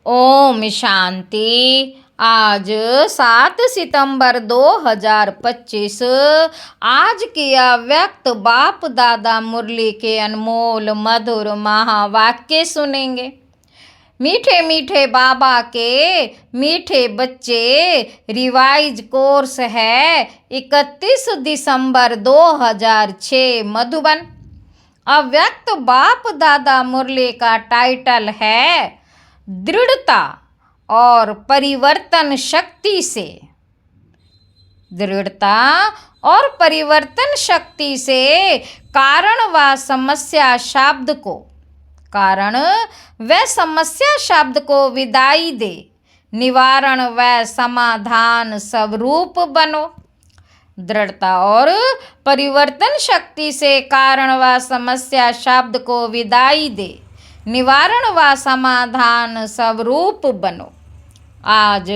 ओम शांति। आज 7 सितंबर 2025 आज की अव्यक्त बाप दादा मुरली के अनमोल मधुर महावाक्य सुनेंगे। मीठे मीठे बाबा के मीठे बच्चे रिवाइज कोर्स है 31 दिसंबर 2006 मधुबन। अव्यक्त बाप दादा मुरली का टाइटल है दृढ़ता और परिवर्तन शक्ति से। दृढ़ता और परिवर्तन शक्ति से कारण व समस्या शब्द को विदाई दे, निवारण व समाधान स्वरूप बनो। दृढ़ता और परिवर्तन शक्ति से कारण व समस्या शब्द को विदाई दे, निवारण व समाधान स्वरूप बनो। आज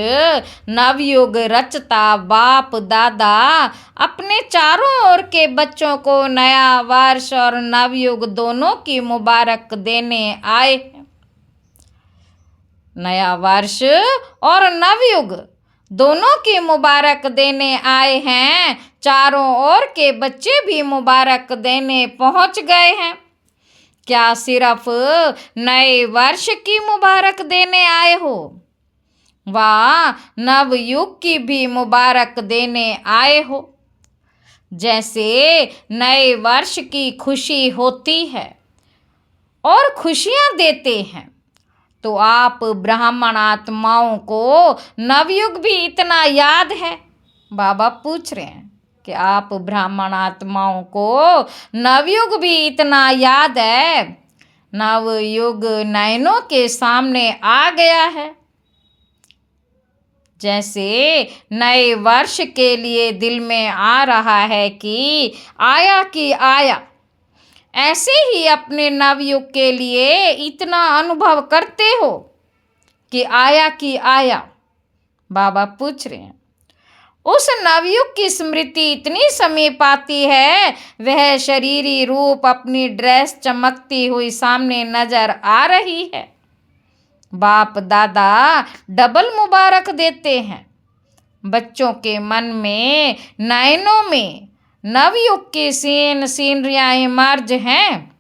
नवयुग रचता बाप दादा अपने चारों ओर के बच्चों को नया वर्ष और नवयुग दोनों की मुबारक देने आए हैं। नया वर्ष और नवयुग दोनों की मुबारक देने आए हैं। चारों ओर के बच्चे भी मुबारक देने पहुंच गए हैं। क्या सिर्फ नए वर्ष की मुबारक देने आए हो, व नवयुग की भी मुबारक देने आए हो। जैसे नए वर्ष की खुशी होती है और खुशियां देते हैं, तो आप ब्राह्मण आत्माओं को नवयुग भी इतना याद है। बाबा पूछ रहे हैं कि आप ब्राह्मण आत्माओं को नवयुग भी इतना याद है। नवयुग नयनों के सामने आ गया है। जैसे नए वर्ष के लिए दिल में आ रहा है कि आया, ऐसे ही अपने नवयुग के लिए इतना अनुभव करते हो कि आया। बाबा पूछ रहे हैं उस नवयुग की स्मृति इतनी समीप आती है, वह शरीरी रूप अपनी ड्रेस चमकती हुई सामने नजर आ रही है। बाप दादा डबल मुबारक देते हैं। बच्चों के मन में नयनों में नवयुग की सीनरियाँ इमर्ज हैं।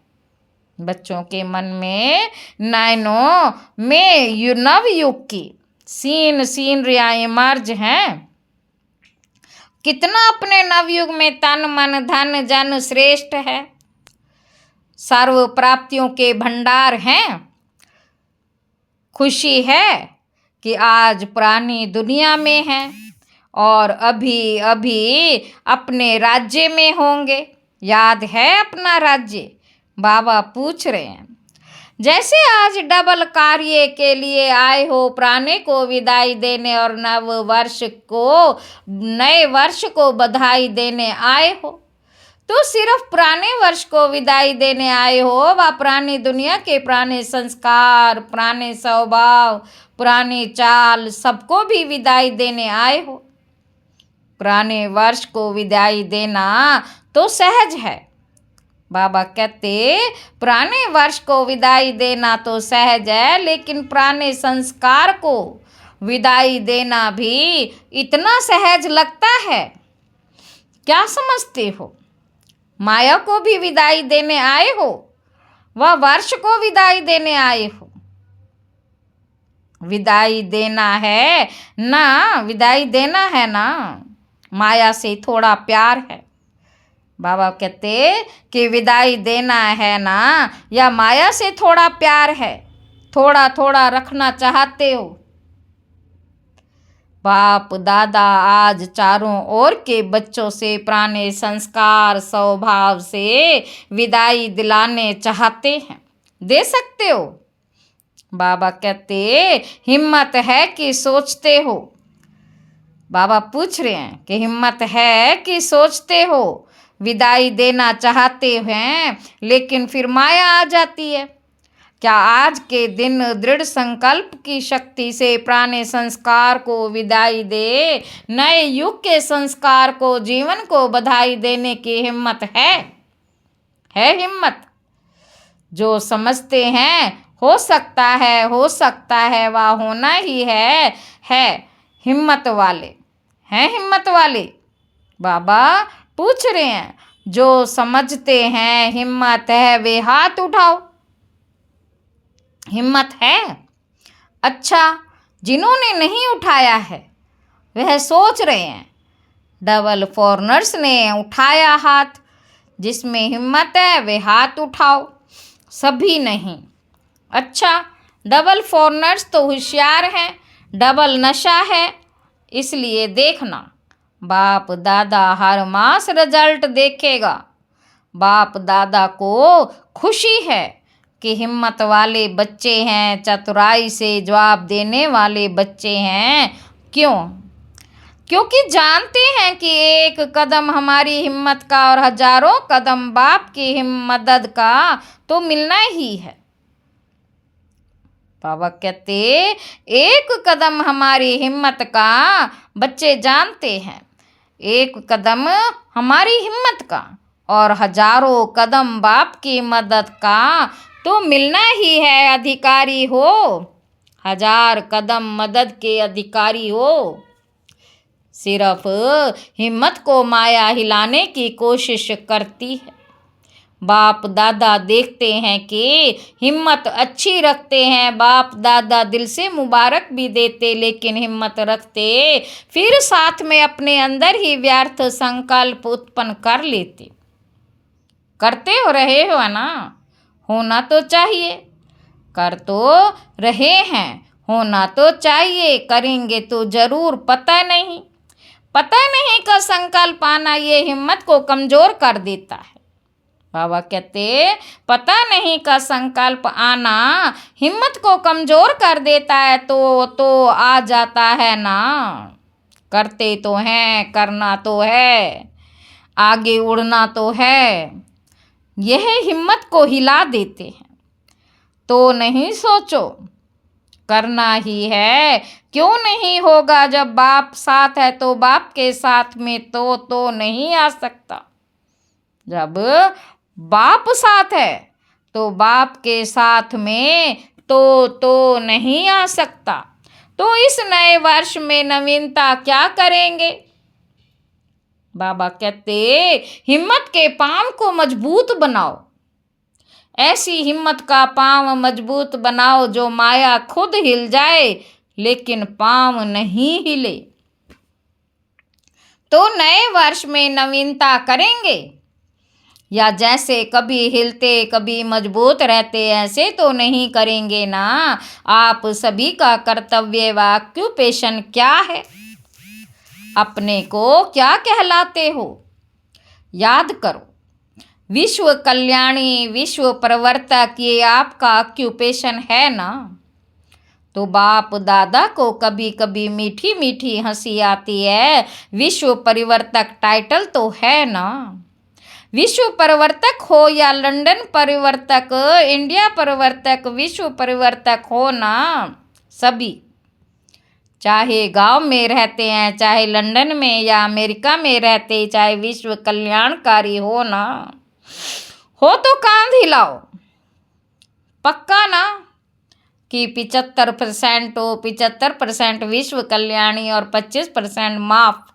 बच्चों के मन में नयनों में नवयुग की सीनरियाँ इमर्ज हैं। कितना अपने नवयुग में तन मन धन जन श्रेष्ठ है, सर्व प्राप्तियों के भंडार हैं। खुशी है कि आज पुरानी दुनिया में हैं और अभी अभी अपने राज्य में होंगे। याद है अपना राज्य? बाबा पूछ रहे हैं जैसे आज डबल कार्य के लिए आए हो, पुराने को विदाई देने और नए वर्ष को बधाई देने आए हो, तो सिर्फ पुराने वर्ष को विदाई देने आए हो व पुरानी दुनिया के पुराने संस्कार, पुराने स्वभाव, पुरानी चाल सबको भी विदाई देने आए हो। पुराने वर्ष को विदाई देना तो सहज है। बाबा कहते पुराने वर्ष को विदाई देना तो सहज है, लेकिन पुराने संस्कार को विदाई देना भी इतना सहज लगता है। क्या समझते हो? माया को भी विदाई देने आए हो, वह वर्ष को विदाई देने आए हो। विदाई देना है ना, माया से थोड़ा प्यार है। बाबा कहते कि विदाई देना है ना, या माया से थोड़ा प्यार है, थोड़ा थोड़ा रखना चाहते हो। बाप दादा आज चारों ओर के बच्चों से पुराने संस्कार स्वभाव से विदाई दिलाने चाहते हैं। दे सकते हो? बाबा कहते हिम्मत है कि सोचते हो? बाबा पूछ रहे हैं कि हिम्मत है कि सोचते हो? विदाई देना चाहते हैं, लेकिन फिर माया आ जाती है। क्या आज के दिन दृढ़ संकल्प की शक्ति से पुराने संस्कार को विदाई दे, नए युग के संस्कार को, जीवन को बधाई देने की हिम्मत है? हिम्मत? जो समझते हैं हो सकता है, वह होना ही है हिम्मत वाले। हैं हिम्मत वाले? बाबा पूछ रहे हैं, जो समझते हैं हिम्मत है वे हाथ उठाओ। हिम्मत है? अच्छा, जिन्होंने नहीं उठाया है वह सोच रहे हैं। डबल फॉरनर्स ने उठाया हाथ। जिसमें हिम्मत है वे हाथ उठाओ, सभी नहीं। अच्छा, डबल फॉरनर्स तो होशियार हैं, डबल नशा है, इसलिए देखना बाप दादा हर मास रिजल्ट देखेगा। बाप दादा को खुशी है कि हिम्मत वाले बच्चे हैं, चतुराई से जवाब देने वाले बच्चे हैं। क्यों? क्योंकि जानते हैं कि एक कदम हमारी हिम्मत का और हजारों कदम बाप की मदद का तो मिलना ही है। बाबा कहते, एक कदम हमारी हिम्मत का, बच्चे जानते हैं, एक कदम हमारी हिम्मत का और हजारों कदम बाप की मदद का तो मिलना ही है। अधिकारी हो, 1000 कदम मदद के अधिकारी हो। सिर्फ हिम्मत को माया हिलाने की कोशिश करती है। बाप दादा देखते हैं कि हिम्मत अच्छी रखते हैं, बाप दादा दिल से मुबारक भी देते, लेकिन हिम्मत रखते फिर साथ में अपने अंदर ही व्यर्थ संकल्प उत्पन्न कर लेते। करते हो रहे हो ना? होना तो चाहिए। कर तो रहे हैं, होना तो चाहिए, करेंगे तो जरूर। पता नहीं का संकल्प आना ये हिम्मत को कमजोर कर देता है। बाबा कहते, पता नहीं का संकल्प आना हिम्मत को कमजोर कर देता है, तो आ जाता है ना। करते तो हैं, करना तो है, आगे उड़ना तो है, यह हिम्मत को हिला देते हैं। तो नहीं सोचो, करना ही है। क्यों नहीं होगा? जब बाप साथ है तो बाप के साथ में तो नहीं आ सकता। जब बाप साथ है तो बाप के साथ में तो नहीं आ सकता। तो इस नए वर्ष में नवीनता क्या करेंगे? बाबा कहते, हिम्मत के पांव को मजबूत बनाओ। ऐसी हिम्मत का पांव मजबूत बनाओ जो माया खुद हिल जाए लेकिन पांव नहीं हिले। तो नए वर्ष में नवीनता करेंगे या जैसे कभी हिलते कभी मजबूत रहते ऐसे तो नहीं करेंगे ना। आप सभी का कर्तव्य व ऑक्यूपेशन क्या है? अपने को क्या कहलाते हो? याद करो, विश्व कल्याणी, विश्व प्रवर्तक, ये आपका ऑक्यूपेशन है ना। तो बाप दादा को कभी कभी मीठी मीठी हंसी आती है, विश्व परिवर्तक टाइटल तो है ना। विश्व परिवर्तक हो या लंदन परिवर्तक, इंडिया परिवर्तक, विश्व परिवर्तक हो ना सभी, चाहे गांव में रहते हैं, चाहे लंदन में या अमेरिका में रहते, चाहे विश्व कल्याणकारी हो ना। हो तो कांध हिलाओ, पक्का ना कि 75% हो, 75% विश्व कल्याणी और 25% माफ।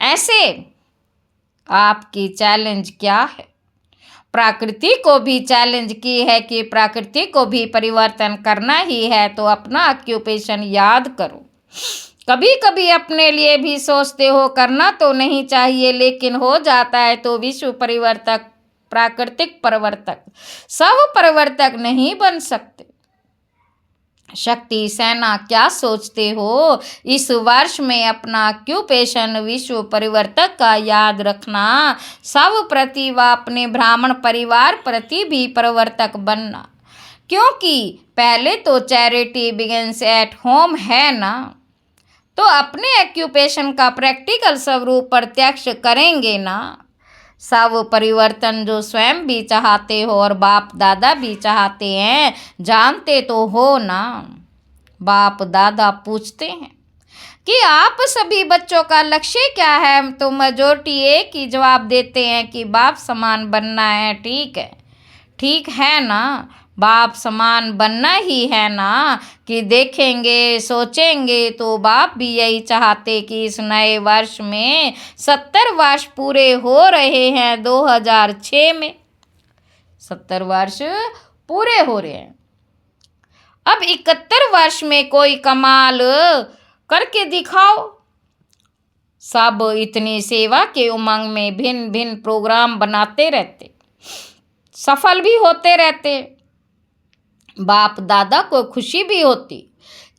ऐसे आपकी चैलेंज क्या है? प्रकृति को भी चैलेंज की है कि प्रकृति को भी परिवर्तन करना ही है। तो अपना ऑक्यूपेशन याद करो। कभी कभी अपने लिए भी सोचते हो करना तो नहीं चाहिए, लेकिन हो जाता है। तो विश्व परिवर्तक, प्राकृतिक परिवर्तक, सब परिवर्तक नहीं बन सकते। शक्ति सेना क्या सोचते हो? इस वर्ष में अपना ऑक्यूपेशन विश्व परिवर्तक का याद रखना, सब प्रति व अपने ब्राह्मण परिवार प्रति भी परिवर्तक बनना, क्योंकि पहले तो चैरिटी बिगिंस एट होम है ना। तो अपने ऑक्यूपेशन का प्रैक्टिकल स्वरूप प्रत्यक्ष करेंगे ना। सब परिवर्तन जो स्वयं भी चाहते हो और बाप दादा भी चाहते हैं, जानते तो हो ना। बाप दादा पूछते हैं कि आप सभी बच्चों का लक्ष्य क्या है? तो मेजोरिटी एक ही जवाब देते हैं कि बाप समान बनना है। ठीक है ना। बाप समान बनना ही है ना, कि देखेंगे सोचेंगे तो बाप भी यही चाहते कि इस नए वर्ष में 70 वर्ष पूरे हो रहे हैं 2006 में, 70 वर्ष पूरे हो रहे हैं। अब 71 वर्ष में कोई कमाल करके दिखाओ। सब इतनी सेवा के उमंग में भिन्न भिन्न प्रोग्राम बनाते रहते, सफल भी होते रहते। बाप दादा को खुशी भी होती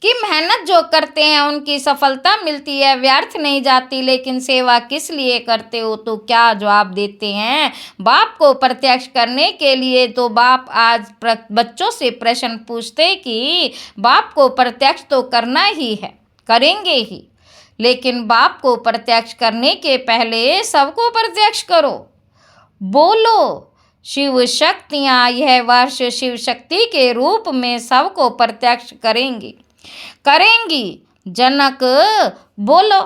कि मेहनत जो करते हैं उनकी सफलता मिलती है, व्यर्थ नहीं जाती। लेकिन सेवा किस लिए करते हो, तो क्या जवाब देते हैं बाप को प्रत्यक्ष करने के लिए। तो बाप आज बच्चों से प्रश्न पूछते कि बाप को प्रत्यक्ष तो करना ही है, करेंगे ही, लेकिन बाप को प्रत्यक्ष करने के पहले सबको प्रत्यक्ष करो। बोलो शिव शक्तियाँ यह वर्ष शिव शक्ति के रूप में सबको प्रत्यक्ष करेंगी, करेंगी। जनक बोलो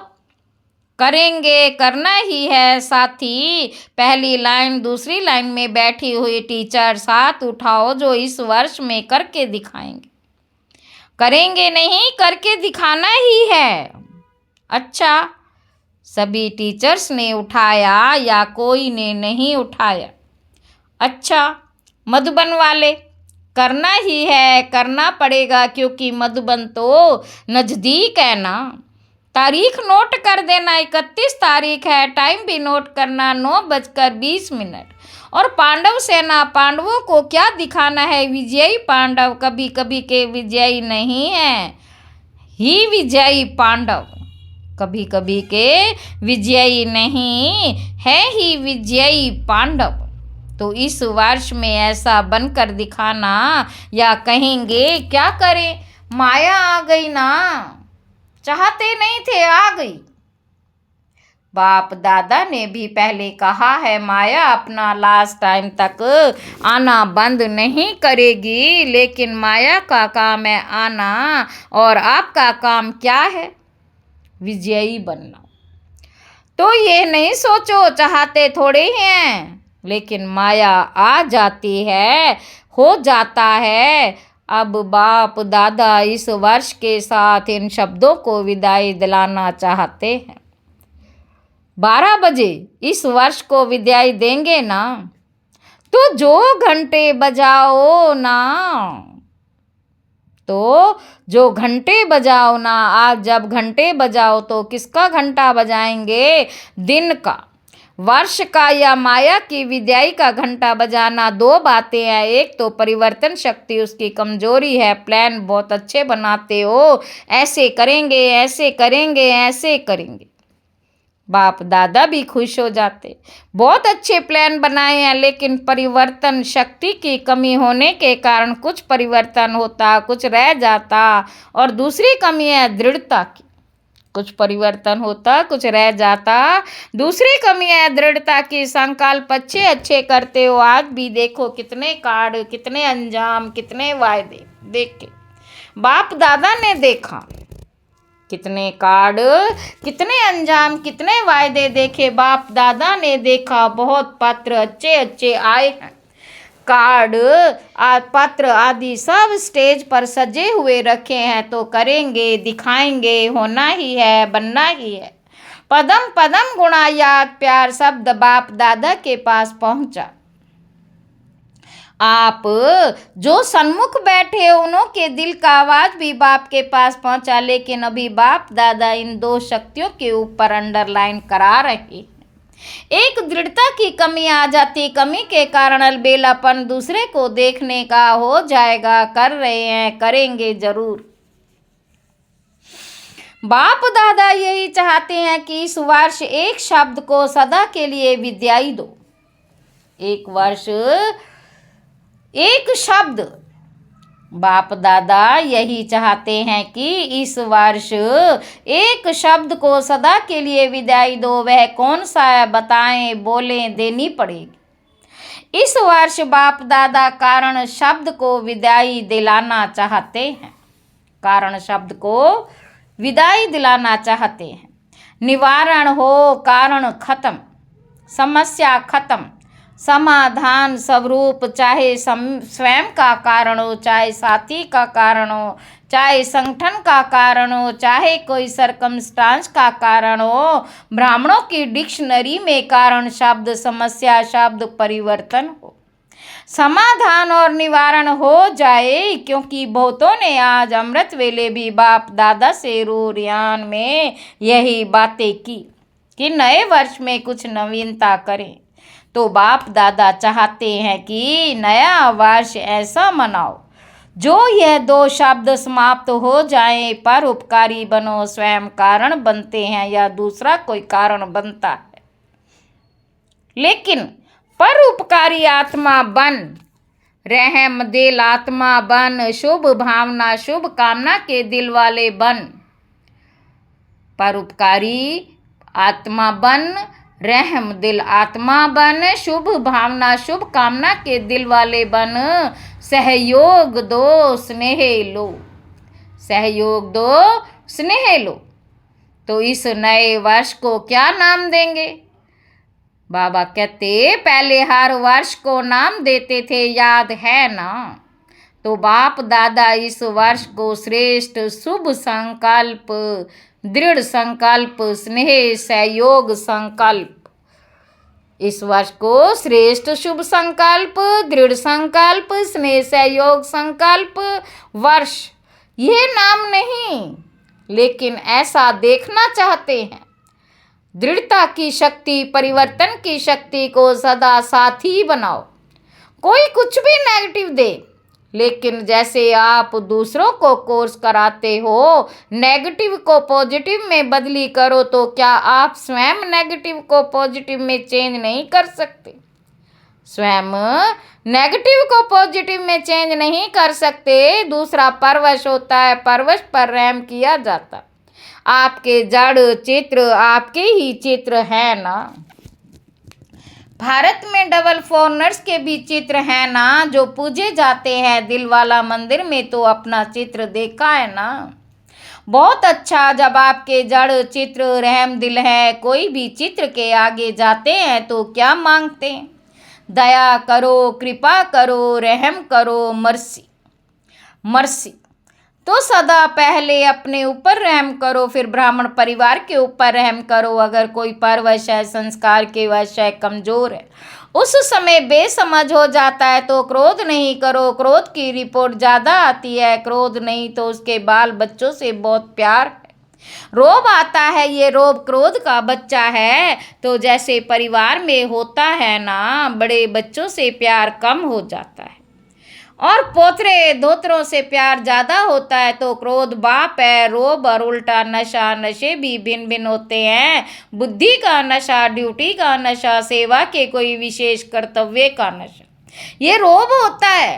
करेंगे, करना ही है साथी। पहली लाइन दूसरी लाइन में बैठी हुई टीचर साथ उठाओ जो इस वर्ष में करके दिखाएंगे। करेंगे नहीं, करके दिखाना ही है। अच्छा, सभी टीचर्स ने उठाया या कोई ने नहीं उठाया? अच्छा, मधुबन वाले करना ही है, करना पड़ेगा, क्योंकि मधुबन तो नज़दीक है ना। तारीख नोट कर देना, 31 तारीख है। टाइम भी नोट करना, 9:20। और पांडव सेना, पांडवों को क्या दिखाना है? विजयी पांडव कभी कभी के विजयी नहीं है, ही विजयी पांडव कभी कभी के विजयी नहीं है, ही विजयी पांडव। तो इस वर्ष में ऐसा बनकर दिखाना, या कहेंगे क्या करें, माया आ गई ना, चाहते नहीं थे आ गई। बाप दादा ने भी पहले कहा है, माया अपना लास्ट टाइम तक आना बंद नहीं करेगी, लेकिन माया का काम है आना, और आपका काम क्या है? विजयी बनना। तो ये नहीं सोचो चाहते थोड़े ही हैं, लेकिन माया आ जाती है, हो जाता है। अब बाप दादा इस वर्ष के साथ इन शब्दों को विदाई दिलाना चाहते हैं। 12 बजे इस वर्ष को विदाई देंगे ना, तो जो घंटे बजाओ ना, तो जो घंटे बजाओ ना, आज जब घंटे बजाओ तो किसका घंटा बजाएंगे? दिन का, वर्ष का, या माया की विदाई का घंटा बजाना। दो बातें हैं, एक तो परिवर्तन शक्ति उसकी कमजोरी है, प्लान बहुत अच्छे बनाते हो, ऐसे करेंगे ऐसे करेंगे ऐसे करेंगे, बाप दादा भी खुश हो जाते, बहुत अच्छे प्लान बनाए हैं, लेकिन परिवर्तन शक्ति की कमी होने के कारण कुछ परिवर्तन होता, कुछ रह जाता। और दूसरी कमी है दृढ़ता की, कुछ परिवर्तन होता, कुछ रह जाता। दूसरी कमी है दृढ़ता की, संकल्प अच्छे अच्छे करते हो, आज भी देखो कितने कार्ड, कितने अंजाम, कितने वायदे देख के बाप दादा ने देखा, कितने कार्ड, कितने अंजाम, कितने वायदे देखे बाप दादा ने देखा। बहुत पत्र अच्छे अच्छे आए हैं, कार्ड पत्र आदि सब स्टेज पर सजे हुए रखे हैं। तो करेंगे, दिखाएंगे, होना ही है, बनना ही है। पदम पदम गुणा याद प्यार शब्द बाप दादा के पास पहुंचा। आप जो सन्मुख बैठे उन्हों के दिल का आवाज भी बाप के पास पहुंचा, लेकिन अभी बाप दादा इन दो शक्तियों के ऊपर अंडरलाइन करा रहे हैं। एक दृढ़ता की कमी आ जाती, कमी के कारण अलबेलापन दूसरे को देखने का हो जाएगा। कर रहे हैं, करेंगे जरूर। बाप दादा यही चाहते हैं कि इस वर्ष एक शब्द को सदा के लिए विदाई दो। एक वर्ष एक शब्द, बाप दादा यही चाहते हैं कि इस वर्ष एक शब्द को सदा के लिए विदाई दो। वह कौन सा है बताएं, बोलें, देनी पड़ेगी। इस वर्ष बाप दादा कारण शब्द को विदाई दिलाना चाहते हैं, कारण शब्द को विदाई दिलाना चाहते हैं। निवारण हो, कारण खत्म, समस्या खत्म, समाधान स्वरूप, चाहे स्वयं का कारण हो, चाहे साथी का कारण हो, चाहे संगठन का कारण हो, चाहे कोई सरकमस्टांस का कारण हो। ब्राह्मणों की डिक्शनरी में कारण शब्द समस्या शब्द परिवर्तन हो, समाधान और निवारण हो जाए। क्योंकि बहुतों ने आज अमृत वेले भी बाप दादा से रूरियान में यही बातें की कि नए वर्ष में कुछ नवीनता करें। तो बाप दादा चाहते हैं कि नया वर्ष ऐसा मनाओ जो यह दो शब्द समाप्त हो जाएं, परोपकारी बनो, स्वयं कारण बनते हैं या दूसरा कोई कारण बनता है। लेकिन परोपकारी आत्मा बन, रहम दिल आत्मा बन, शुभ भावना शुभ कामना के दिल वाले बन। परोपकारी आत्मा बन, रहम दिल आत्मा बन, शुभ भावना शुभ कामना के दिल वाले बन। सहयोग दो स्नेह लो, सहयोग दो स्नेह लो। तो इस नए वर्ष को क्या नाम देंगे? बाबा कहते पहले हर वर्ष को नाम देते थे, याद है ना? तो बाप दादा इस वर्ष को श्रेष्ठ शुभ संकल्प, दृढ़ संकल्प, स्नेह सहयोग संकल्प, इस वर्ष को श्रेष्ठ शुभ संकल्प, दृढ़ संकल्प, स्नेह सहयोग संकल्प वर्ष, ये नाम नहीं, लेकिन ऐसा देखना चाहते हैं। दृढ़ता की शक्ति, परिवर्तन की शक्ति को सदा साथी बनाओ। कोई कुछ भी नेगेटिव दे, लेकिन जैसे आप दूसरों को कोर्स कराते हो नेगेटिव को पॉजिटिव में बदली करो, तो क्या आप स्वयं नेगेटिव को पॉजिटिव में चेंज नहीं कर सकते? स्वयं नेगेटिव को पॉजिटिव में चेंज नहीं कर सकते। दूसरा परवश होता है, परवश पर रहम किया जाता। आपके जड़ चित्र आपके ही चित्र है ना। भारत में डबल फॉरनर्स के भी चित्र हैं ना, जो पूजे जाते हैं दिल वाला मंदिर में, तो अपना चित्र देखा है ना। बहुत अच्छा, जब आपके जड़ चित्र रहम दिल है, कोई भी चित्र के आगे जाते हैं तो क्या मांगते हैं? दया करो, कृपा करो, रहम करो, मर्सी मर्सी। तो सदा पहले अपने ऊपर रहम करो, फिर ब्राह्मण परिवार के ऊपर रहम करो। अगर कोई परवश है, संस्कार के वश है, कमज़ोर है, उस समय बेसमझ हो जाता है, तो क्रोध नहीं करो। क्रोध की रिपोर्ट ज़्यादा आती है। क्रोध नहीं तो उसके बाल बच्चों से बहुत प्यार है। रोब आता है, ये रोब क्रोध का बच्चा है। तो जैसे परिवार में होता है ना, बड़े बच्चों से प्यार कम हो जाता है और पोतरे धोतरों से प्यार ज़्यादा होता है। तो क्रोध बाप है, रोब और उल्टा नशा। नशे भी भिन्न भिन्न होते हैं। बुद्धि का नशा, ड्यूटी का नशा, सेवा के कोई विशेष कर्तव्य का नशा, ये रोब होता है।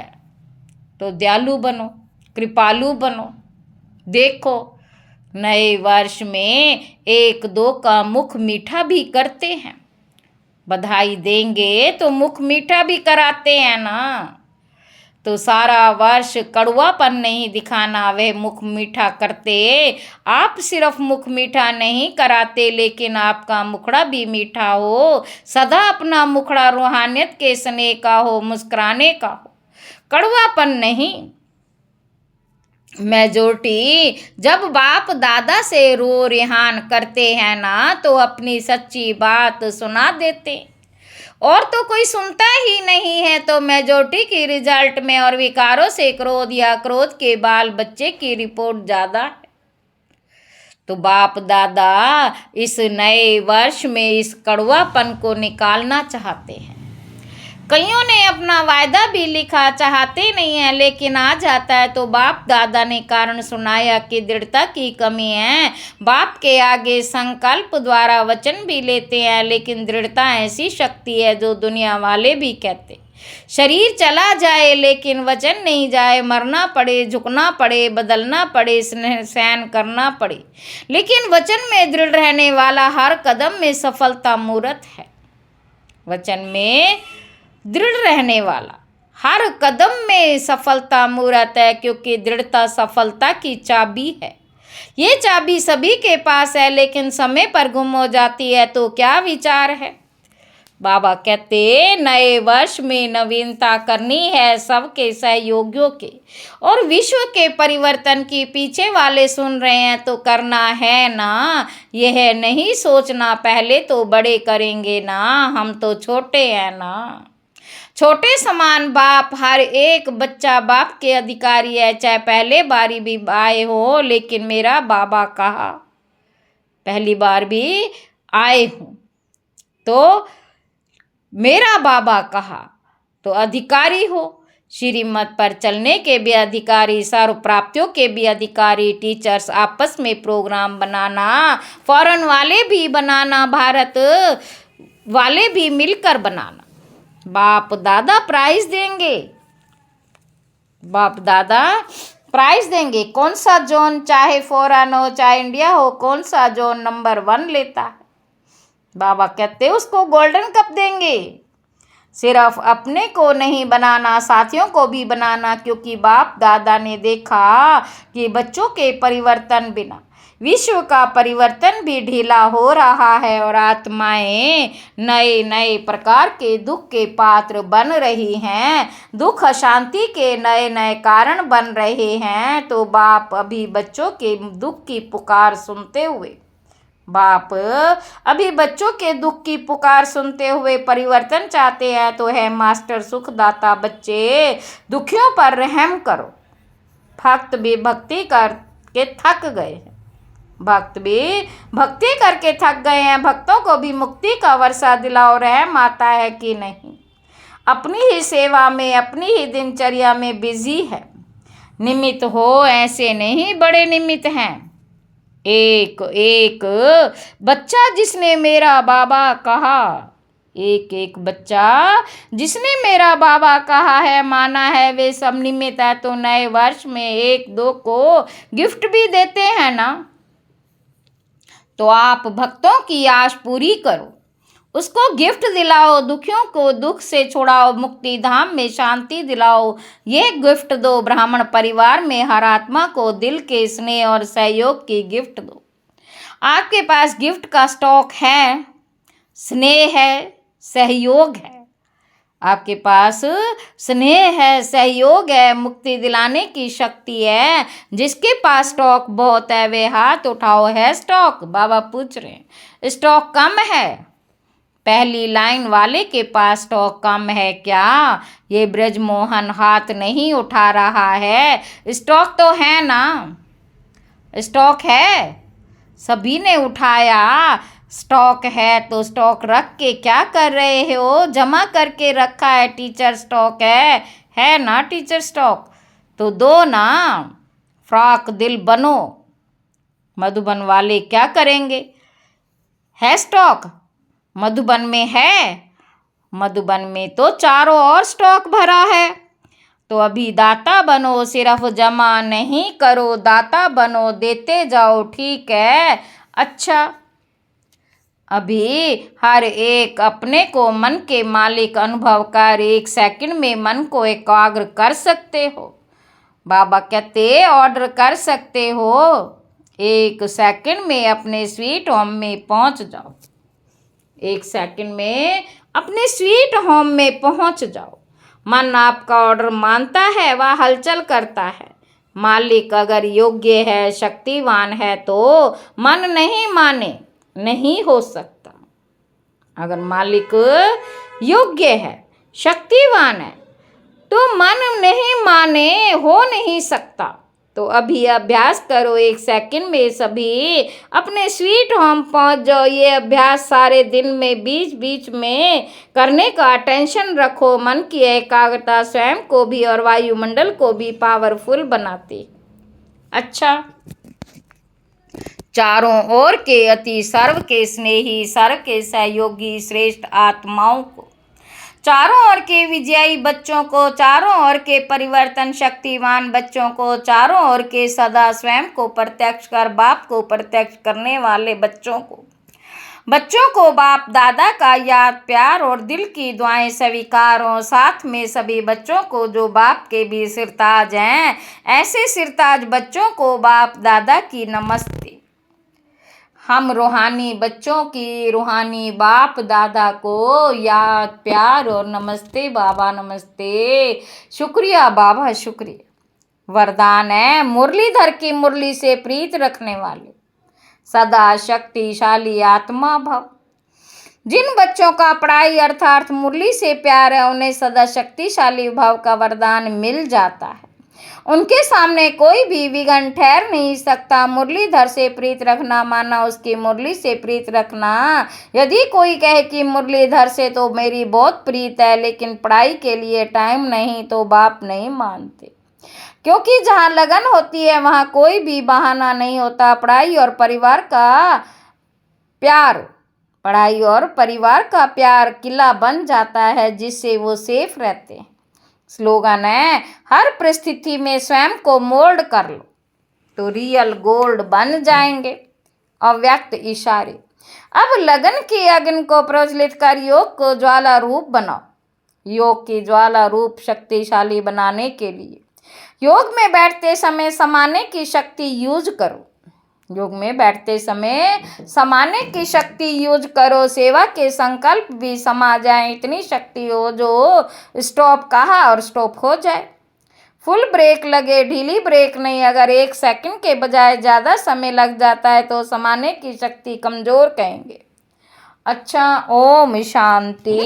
तो दयालु बनो, कृपालु बनो। देखो नए वर्ष में एक दो का मुख मीठा भी करते हैं। बधाई देंगे तो मुख मीठा भी कराते हैं ना। तो सारा वर्ष कड़वापन नहीं दिखाना, वे मुख मीठा करते। आप सिर्फ मुख मीठा नहीं कराते, लेकिन आपका मुखड़ा भी मीठा हो। सदा अपना मुखड़ा रूहानियत के स्नेह का हो, मुस्कुराने का हो, कड़वापन नहीं। मेजोरिटी जब बाप दादा से रो रिहान करते हैं ना, तो अपनी सच्ची बात सुना देते, और तो कोई सुनता ही नहीं है। तो मेजोरिटी की रिजल्ट में और विकारों से क्रोध या क्रोध के बाल बच्चे की रिपोर्ट ज़्यादा है। तो बाप दादा इस नए वर्ष में इस कड़वापन को निकालना चाहते हैं। कईयों ने अपना वायदा भी लिखा, चाहते नहीं है, लेकिन आ जाता है। तो बाप दादा ने कारण सुनाया कि दृढ़ता की कमी है। बाप के आगे संकल्प द्वारा वचन भी लेते हैं, लेकिन दृढ़ता ऐसी शक्ति है जो दुनिया वाले भी कहते। शरीर चला जाए लेकिन वचन नहीं जाए। मरना पड़े, झुकना पड़े, बदलना पड़े, सहन करना पड़े, लेकिन वचन में दृढ़ रहने वाला हर कदम में सफलता मूर्त है। वचन में दृढ़ रहने वाला हर कदम में सफलता मूर्त है, क्योंकि दृढ़ता सफलता की चाबी है। ये चाबी सभी के पास है, लेकिन समय पर गुम हो जाती है। तो क्या विचार है? बाबा कहते नए वर्ष में नवीनता करनी है सबके सहयोगियों के, और विश्व के परिवर्तन के पीछे वाले सुन रहे हैं तो करना है ना, यह नहीं सोचना पहले तो बड़े करेंगे ना, हम तो छोटे हैं ना। छोटे समान बाप, हर एक बच्चा बाप के अधिकारी है, चाहे पहले बारी भी आए हो, लेकिन मेरा बाबा कहा पहली बार भी आए हूँ तो मेरा बाबा कहा तो अधिकारी हो। श्रीमत पर चलने के भी अधिकारी, सर्व प्राप्तियों के भी अधिकारी, टीचर्स आपस में प्रोग्राम बनाना, फॉरेन वाले भी बनाना, भारत वाले भी मिलकर बनाना। बाप दादा प्राइज देंगे, बाप दादा प्राइज देंगे। कौन सा जोन, चाहे फॉरेन हो चाहे इंडिया हो, कौन सा जोन नंबर 1 लेता है, बाबा कहते उसको गोल्डन कप देंगे। सिर्फ अपने को नहीं बनाना, साथियों को भी बनाना, क्योंकि बाप दादा ने देखा कि बच्चों के परिवर्तन बिना विश्व का परिवर्तन भी ढीला हो रहा है और आत्माएं नए नए प्रकार के दुख के पात्र बन रही हैं, दुख अशांति के नए नए कारण बन रहे हैं। तो बाप अभी बच्चों के दुख की पुकार सुनते हुए, बाप अभी बच्चों के दुख की पुकार सुनते हुए परिवर्तन चाहते हैं तो है मास्टर सुखदाता, बच्चे दुखियों पर रहम करो। भक्त भी भक्ति करके थक गए हैं, भक्त भी भक्ति करके थक गए हैं, भक्तों को भी मुक्ति का वर्षा दिलाओ, रहम आता है कि नहीं। अपनी ही सेवा में, अपनी ही दिनचर्या में बिजी है, निमित्त हो ऐसे नहीं बड़े निमित्त हैं। एक एक बच्चा जिसने मेरा बाबा कहा, एक एक बच्चा जिसने मेरा बाबा कहा है, माना है, वे सब निमित्त है। तो नए वर्ष में 1-2 को गिफ्ट भी देते हैं ना, तो आप भक्तों की आश पूरी करो, उसको गिफ्ट दिलाओ, दुखियों को दुख से छुड़ाओ, मुक्ति धाम में शांति दिलाओ। ये गिफ्ट दो ब्राह्मण परिवार में हर आत्मा को दिल के स्नेह और सहयोग की गिफ्ट दो। आपके पास गिफ्ट का स्टॉक है, स्नेह है, सहयोग है, आपके पास स्नेह है, सहयोग है, मुक्ति दिलाने की शक्ति है। जिसके पास स्टॉक बहुत है वे हाथ उठाओ, है स्टॉक? बाबा पूछ रहे हैं, स्टॉक कम है? पहली लाइन वाले के पास स्टॉक कम है क्या? ये ब्रजमोहन हाथ नहीं उठा रहा है, स्टॉक तो है ना, स्टॉक है, सभी ने उठाया। स्टॉक है तो स्टॉक रख के क्या कर रहे हो? जमा करके रखा है, टीचर स्टॉक है ना टीचर स्टॉक? तो दो ना, फ्रॉक दिल बनो। मधुबन वाले क्या करेंगे? है स्टॉक मधुबन में है, मधुबन में तो चारों ओर स्टॉक भरा है। तो अभी दाता बनो, सिर्फ जमा नहीं करो, दाता बनो, देते जाओ, ठीक है? अच्छा, अभी हर एक अपने को मन के मालिक अनुभव कर 1 सेकंड में मन को एकाग्र कर सकते हो। बाबा कहते ऑर्डर कर सकते हो, 1 सेकंड में अपने स्वीट होम में पहुंच जाओ, 1 सेकंड में अपने स्वीट होम में पहुंच जाओ। मन आपका ऑर्डर मानता है, वह हलचल करता है। मालिक अगर योग्य है, शक्तिवान है तो मन नहीं माने नहीं हो सकता। अगर मालिक योग्य है, शक्तिवान है तो मन नहीं माने हो नहीं सकता। तो अभी अभ्यास करो, 1 सेकंड में सभी अपने स्वीट होम पहुंच जाओ। ये अभ्यास सारे दिन में बीच बीच में करने का टेंशन रखो। मन की एकाग्रता स्वयं को भी और वायुमंडल को भी पावरफुल बनाती। अच्छा, चारों ओर के अति सर्व के स्नेही, सर्व के सहयोगी श्रेष्ठ आत्माओं को, चारों ओर के विजयी बच्चों को, चारों ओर के परिवर्तन शक्तिवान बच्चों को, चारों ओर के सदा स्वयं को प्रत्यक्ष कर बाप को प्रत्यक्ष करने वाले बच्चों को बाप दादा का याद प्यार और दिल की दुआएं स्वीकार हो। साथ में सभी बच्चों को जो बाप के भी सिरताज हैं, ऐसे सिरताज बच्चों को बाप दादा की नमस्ते। हम रूहानी बच्चों की रूहानी बाप दादा को याद प्यार और नमस्ते बाबा नमस्ते, शुक्रिया बाबा शुक्रिया। वरदान है मुरलीधर की मुरली से प्रीत रखने वाले सदा शक्तिशाली आत्मा भव। जिन बच्चों का पढ़ाई अर्थात मुरली से प्यार है उन्हें सदा शक्तिशाली भाव का वरदान मिल जाता है। उनके सामने कोई भी विघ्न ठहर नहीं सकता। मुरलीधर से प्रीत रखना माना उसकी मुरली से प्रीत रखना। यदि कोई कहे कि मुरलीधर से तो मेरी बहुत प्रीत है लेकिन पढ़ाई के लिए टाइम नहीं, तो बाप नहीं मानते, क्योंकि जहाँ लगन होती है वहाँ कोई भी बहाना नहीं होता। पढ़ाई और परिवार का प्यार किला बन जाता है जिससे वो सेफ रहते हैं। स्लोगन है हर परिस्थिति में स्वयं को मोल्ड कर लो तो रियल गोल्ड बन जाएंगे। अव्यक्त इशारे। अब लगन की अग्नि को प्रज्वलित कर योग को ज्वाला रूप बनाओ। योग की ज्वाला रूप शक्तिशाली बनाने के लिए योग में बैठते समय समाने की शक्ति यूज करो। योग में बैठते समय समाने की शक्ति यूज करो। सेवा के संकल्प भी समा जाए, इतनी शक्ति हो जो स्टॉप कहा और स्टॉप हो जाए। फुल ब्रेक लगे, ढीली ब्रेक नहीं। अगर 1 सेकंड के बजाय ज़्यादा समय लग जाता है तो समाने की शक्ति कमज़ोर कहेंगे। अच्छा, ओम शांति।